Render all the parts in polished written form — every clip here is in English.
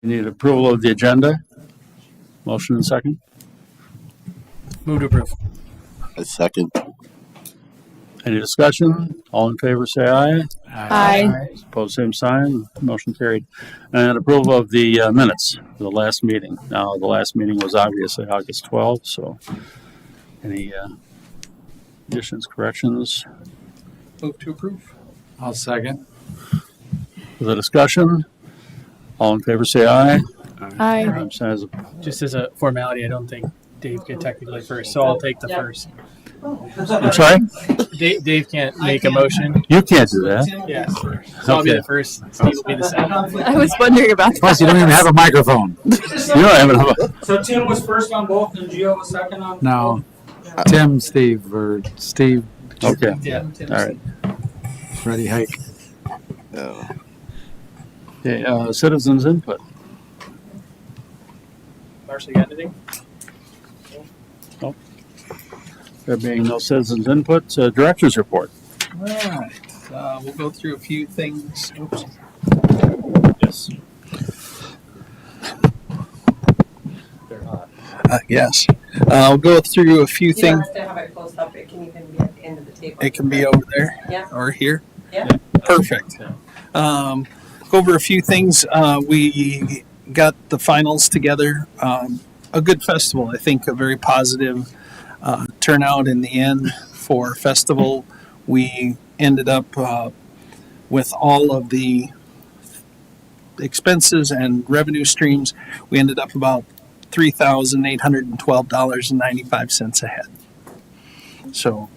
Need approval of the agenda. Motion and second. Move to approve. A second. Any discussion? All in favor, say aye. Aye. Opposed, same sign. Motion carried. And approval of the minutes for the last meeting. Now, the last meeting was obviously August 12th, so any additions, corrections? Move to approve. I'll second. For the discussion, all in favor, say aye. Aye. Just as a formality, I don't think Dave get technically first, so I'll take the first. I'm sorry? Dave can't make a motion. You can't do that. Yes. So I'll be Okay. the first. Steve will be the second. I was wondering about Plus, you don't even have a microphone. You don't have a, So Tim was first on both and Gio was second on? No. Tim, Steve, or Steve, okay, Yeah. all right. Ready Hike. Okay, citizens input. Marshall, you got anything? There being no citizens input, director's report. All right, we'll go through a few things. Oops. Yes. Yes, I'll go through a few You don't things. have to have it closed up, it can even be at the end of the table. It can be over there Yeah. or here. Yeah. Perfect. Go over a few things. We got the finals together. A good festival, I think, a very positive turnout in the end for festival. We ended up with all of the expenses and revenue streams. We ended up about $3,812.95 ahead. So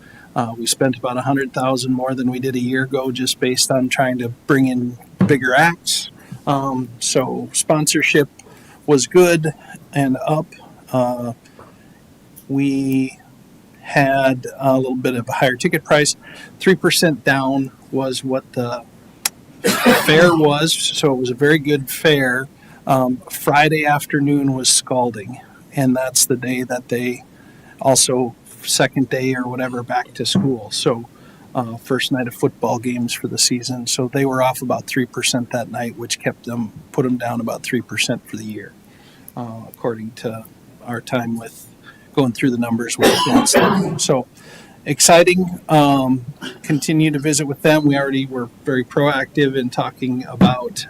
we spent about $100,000 more than we did a year ago, just based on trying to bring in bigger acts. So sponsorship was good and up. We had a little bit of a higher ticket price. 3% down was what the fare was, so it was a very good fare. Friday afternoon was scalding, and that's the day that they also, second day or whatever, back to school. So first night of football games for the season. So they were off about 3% that night, which put them down about 3% for the year, according to our time with going through the numbers with them. So exciting. Continue to visit with them. We already were very proactive in talking about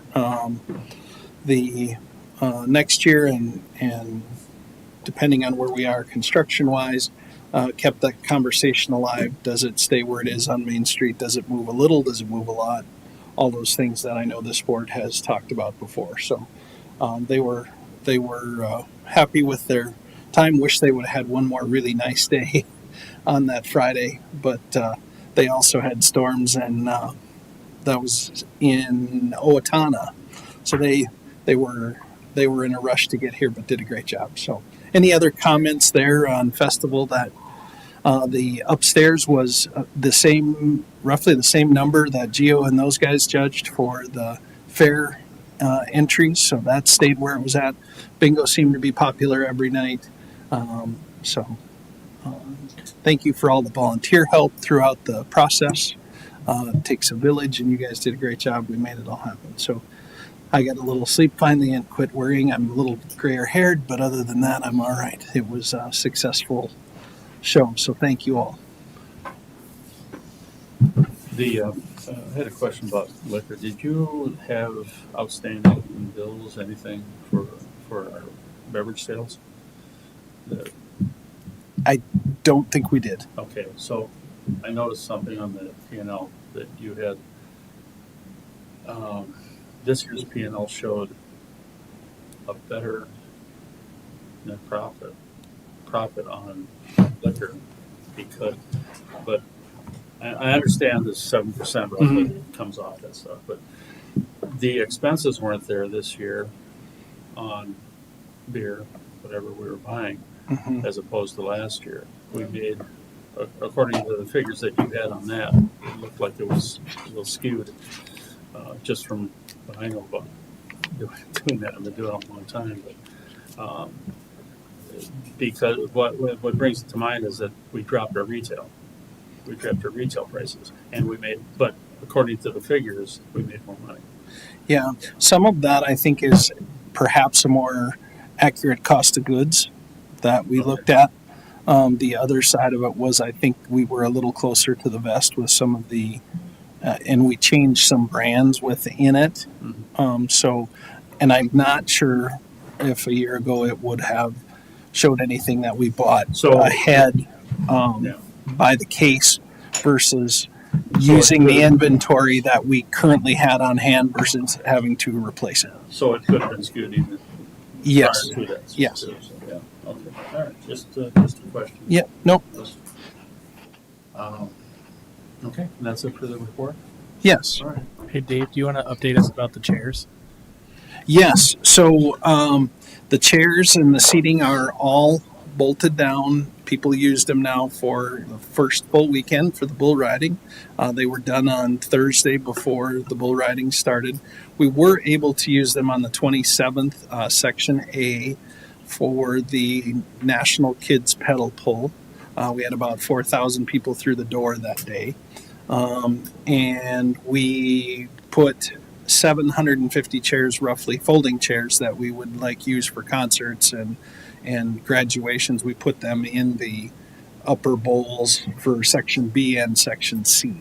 the next year, and depending on where we are construction wise, kept that conversation alive. Does it stay where it is on Main Street? Does it move a little? Does it move a lot? All those things that I know this board has talked about before. So they were happy with their time. Wish they would have had one more really nice day on that Friday, but they also had storms, and that was in Owatonna. So they were in a rush to get here, but did a great job. So any other comments there on festival? That the upstairs was roughly the same number that Gio and those guys judged for the fair entries, so that stayed where it was at. Bingo seemed to be popular every night. Thank you for all the volunteer help throughout the process. It takes a village, and you guys did a great job. We made it all happen. So I got a little sleep finally and quit worrying. I'm a little grayer haired, but other than that, I'm all right. It was a successful show, so thank you all. I had a question about liquor. Did you have outstanding bills, anything for our beverage sales? Don't think we did. Okay, so I noticed something on the P&L that you had. This year's P&L showed a better net profit on liquor but I understand this 7% roughly comes off that stuff, but the expenses weren't there this year on beer, whatever we were buying, as opposed to last year. We made, according to the figures that you had on that, it looked like it was a little skewed, just from what I know about doing that. I've been doing it a long time, but because what brings it to mind is that we dropped our retail prices, and but according to the figures, we made more money. Yeah, some of that I think is perhaps a more accurate cost of goods that we looked at. The other side of it was I think we were a little closer to the vest with some of the, and we changed some brands within it. And I'm not sure if a year ago it would have showed anything that we bought So- ahead Yeah. by the case versus using the inventory that we currently had on hand versus having to replace it. So it could have been skewed even Yes. prior to that. Yes. Yeah, okay, all right, just a question. Yeah. Nope. Okay, that's it for the report? Yes. All right. Hey Dave, do you want to update us about the chairs? Yes. So the chairs and the seating are all bolted down. People used them now for the first full weekend for the bull riding. They were done on Thursday before the bull riding started. We were able to use them on the 27th, Section A, for the National Kids Pedal Pull. We had about 4,000 people through the door that day. And we put 750 chairs, roughly, folding chairs that we would like use for concerts and graduations. We put them in the upper bowls for Section B and Section C.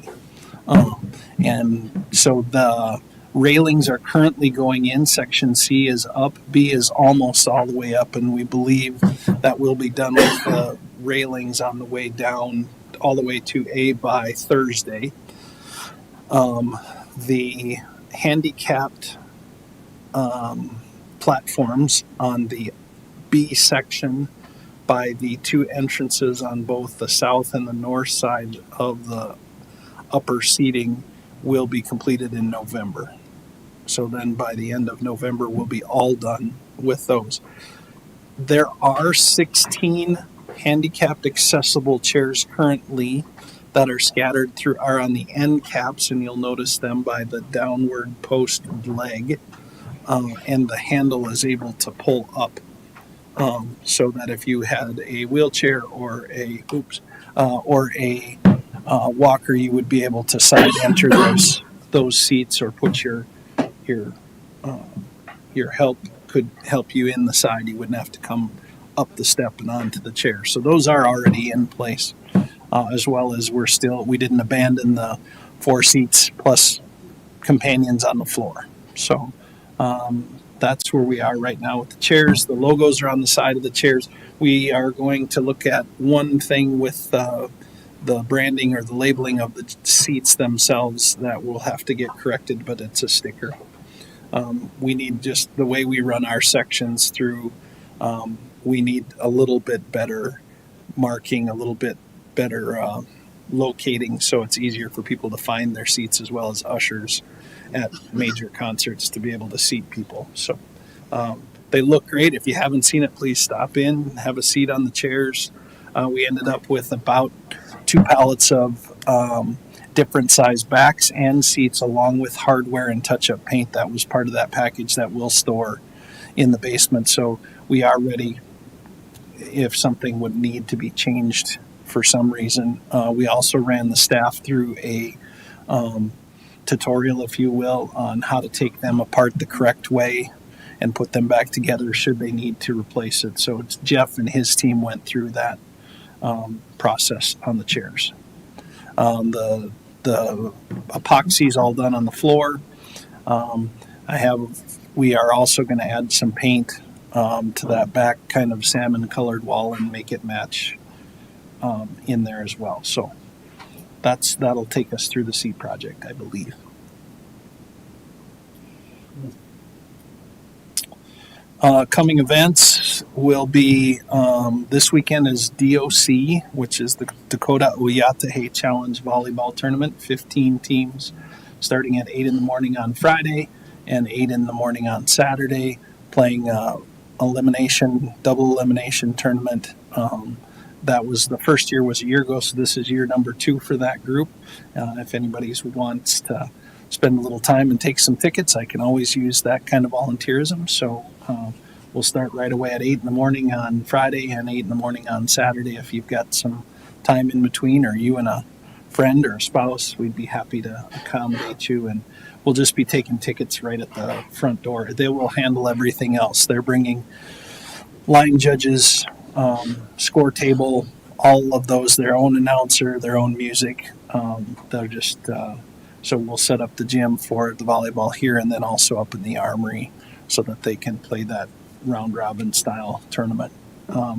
And so the railings are currently going in. Section C is up. B is almost all the way up, and we believe that we'll be done with the railings on the way down all the way to A by Thursday. The handicapped platforms on the B section by the two entrances on both the south and the north side of the upper seating will be completed in November. So then by the end of November, we'll be all done with those. There are 16 handicapped accessible chairs currently that are scattered through, are on the end caps, and you'll notice them by the downward post leg. And the handle is able to pull up, so that if you had a wheelchair or a walker, you would be able to side enter those seats, or put your help could help you in the side. You wouldn't have to come up the step and onto the chair. So those are already in place, as well as we didn't abandon the 4 seats plus companions on the floor. So that's where we are right now with the chairs. The logos are on the side of the chairs. We are going to look at one thing with the branding or the labeling of the seats themselves that will have to get corrected, but it's a sticker. We need, just the way we run our sections through, we need a little bit better marking, a little bit better locating, so it's easier for people to find their seats, as well as ushers at major concerts to be able to seat people. So they look great. If you haven't seen it, please stop in, have a seat on the chairs. We ended up with about 2 pallets of different size backs and seats, along with hardware and touch-up paint. That was part of that package that we'll store in the basement. So we are ready if something would need to be changed for some reason. We also ran the staff through a tutorial, if you will, on how to take them apart the correct way and put them back together should they need to replace it. So it's Jeff and his team went through that process on the chairs. The epoxy is all done on the floor. We are also going to add some paint to that back kind of salmon colored wall and make it match in there as well. So that'll take us through the seat project, I believe. Coming events will be this weekend is DOC, which is the Dakota Oyatahe Challenge Volleyball Tournament. 15 teams starting at 8 in the morning on Friday and 8 in the morning on Saturday, playing double elimination tournament. That was the first year was a year ago, so this is year number 2 for that group. If anybody wants to spend a little time and take some tickets, I can always use that kind of volunteerism. So we'll start right away at 8 in the morning on Friday and 8 in the morning on Saturday. If you've got some time in between, or you and a friend or a spouse, we'd be happy to accommodate you. And we'll just be taking tickets right at the front door. They will handle everything else. They're bringing line judges, score table, all of those, their own announcer, their own music. They're just so we'll set up the gym for the volleyball here and then also up in the armory so that they can play that round robin style tournament.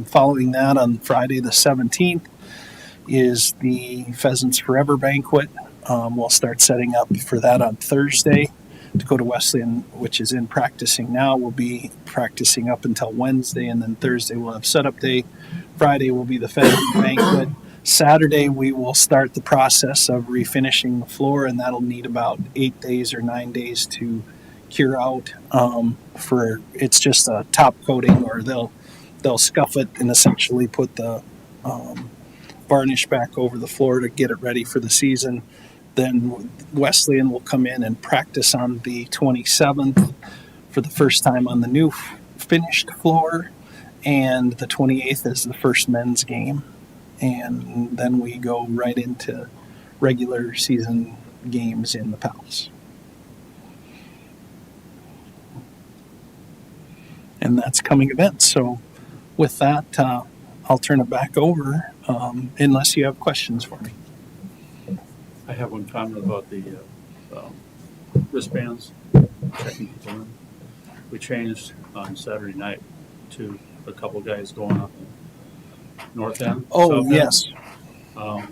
Following that, on Friday the 17th is the Pheasants Forever banquet. We'll start setting up for that on Thursday. Dakota Wesleyan, which is in practicing now, will be practicing up until Wednesday, and then Thursday we'll have setup day. Friday will be the Pheasant banquet. Saturday we will start the process of refinishing the floor, and that'll need about 8 days or 9 days to cure out. For it's just a top coating, or they'll scuff it and essentially put the varnish back over the floor to get it ready for the season. Then Wesleyan will come in and practice on the 27th for the first time on the new finished floor, and the 28th is the first men's game, and then we go right into regular season games in the Palace. And that's coming events. So with that, I'll turn it back over unless you have questions for me. I have one comment about the wristbands, checking people in. We changed on Saturday night to a couple guys going up north end. Oh, south end. yes.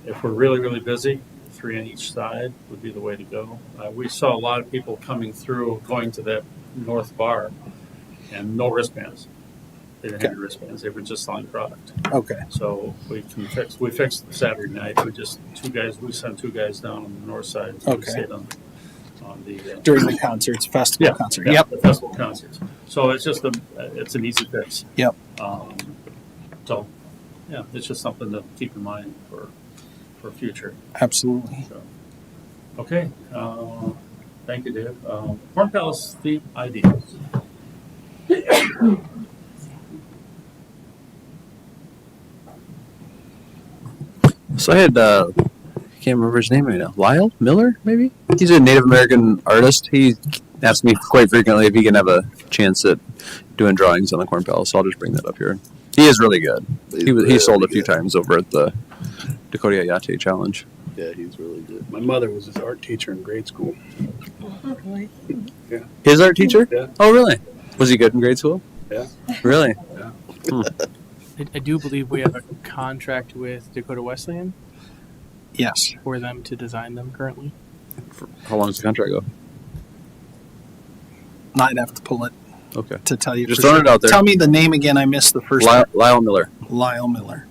If we're really, really busy, 3 on each side would be the way to go. We saw a lot of people coming through, going to that north bar, and no wristbands. They didn't have any wristbands. They were just selling product. Okay. So we fixed the Saturday night. We sent 2 guys down on the north side. Okay. We stayed on the During the concerts, festival concert. Yep. the festival concerts. So it's just it's an easy fix. Yep. So yeah, it's just something to keep in mind for future. Absolutely. So, okay. Thank you, Dave. Corn Palace theme ideas. So I had, I can't remember his name right now. Lyle Miller, maybe? He's a Native American artist. He asks me quite frequently if he can have a chance at doing drawings on the Corn Palace. So I'll just bring that up here. He is really good. He sold a few times over at the Dakota Yate Challenge. Yeah, he's really good. My mother was his art teacher in grade school. His art teacher? Yeah. Oh, really? Was he good in grade school? Yeah. Really? I do believe we have a contract with Dakota Wesleyan Yes. for them to design them currently. How long does the contract go? I'd have to pull it Okay. to tell you. Just for throwing it out there. Tell me the name again. I missed the first Lyle Miller. Lyle Miller.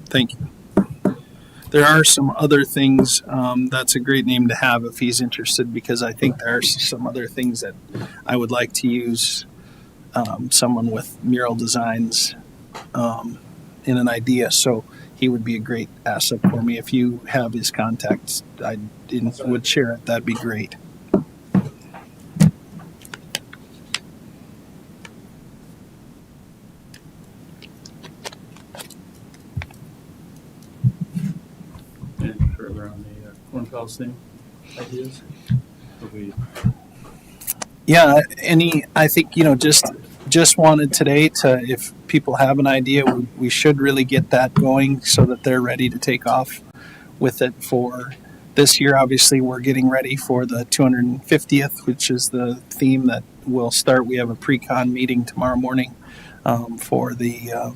Thank you. There are some other things. That's a great name to have if he's interested, because I think there are some other things that I would like to use someone with mural designs in an idea. So he would be a great asset for me. If you have his contacts, I would share it. That'd be great. Any further on the Corn Palace theme ideas? Yeah, I think, just wanted today to, if people have an idea, we should really get that going so that they're ready to take off with it for this year. Obviously, we're getting ready for the 250th, which is the theme that will start. We have a pre-con meeting tomorrow morning for the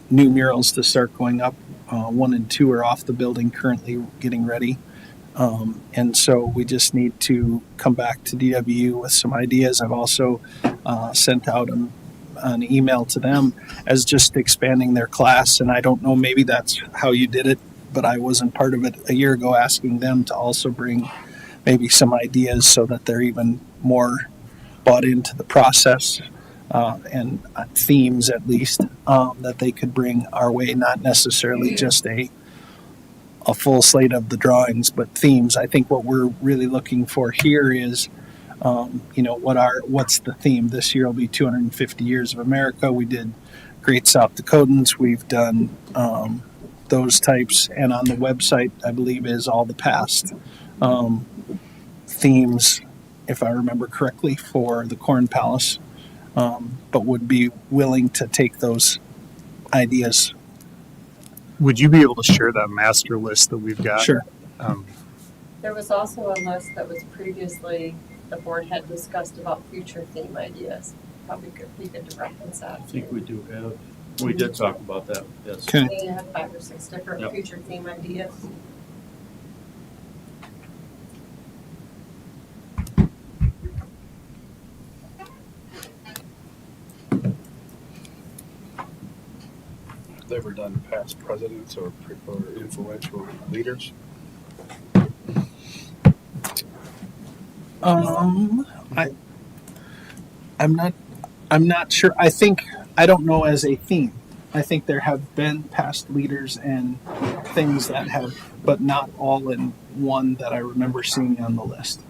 new murals to start going up. 1 and 2 are off the building, currently getting ready. And so we just need to come back to DWU with some ideas. I've also sent out an email to them as just expanding their class. And I don't know, maybe that's how you did it, but I wasn't part of it a year ago, asking them to also bring maybe some ideas so that they're even more bought into the process and themes, at least, that they could bring our way, not necessarily just a full slate of the drawings, but themes. I think what we're really looking for here is, what's the theme? This year will be 250 years of America. We did Great South Dakotans. We've done those types, and on the website, I believe, is all the past themes, if I remember correctly, for the Corn Palace, but would be willing to take those ideas. Would you be able to share that master list that we've got? Sure. There was also a list that was previously, the board had discussed about future theme ideas. Probably could, we could reference that. I think we do have, we did talk about that, yes. Okay. They had 5 or 6 different Yep. future theme ideas. Have they ever done past presidents or influential leaders? I'm not sure. I don't know as a theme. I think there have been past leaders and things that have, but not all in one that I remember seeing on the list.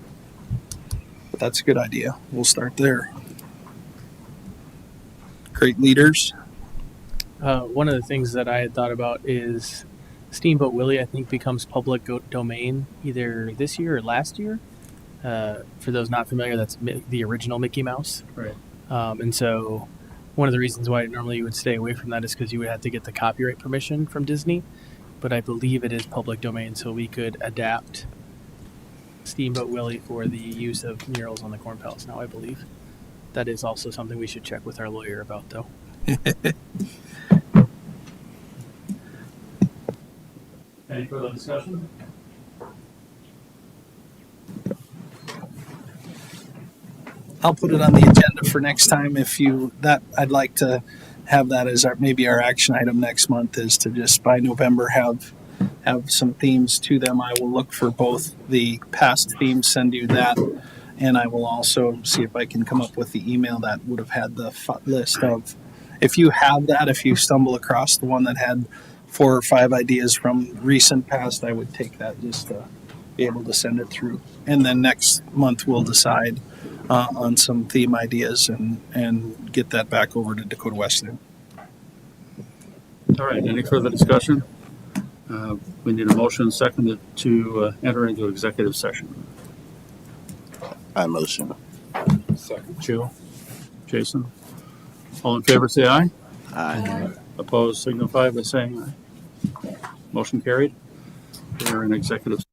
But that's a good idea. We'll start there. Great leaders. One of the things that I had thought about is Steamboat Willie, I think, becomes public domain either this year or last year. For those not familiar, that's the original Mickey Mouse. Right. And so one of the reasons why normally you would stay away from that is because you would have to get the copyright permission from Disney. But I believe it is public domain, so we could adapt Steamboat Willie for the use of murals on the Corn Palace now, I believe. That is also something we should check with our lawyer about, though. Any further discussion? I'll put it on the agenda for next time. I'd like to have that as maybe our action item next month, is to just by November have some themes to them. I will look for both the past themes, send you that, and I will also see if I can come up with the email that would have had the list of, if you have that, if you stumble across the one that had 4 or 5 ideas from recent past, I would take that just to be able to send it through. And then next month we'll decide on some theme ideas and get that back over to Dakota Wesleyan. All right, any further discussion? We need a motion seconded to enter into executive session. I motion. Second. Joe? Jason? All in favor, say aye. Aye. Opposed, signify by saying aye. Motion carried. We're in executive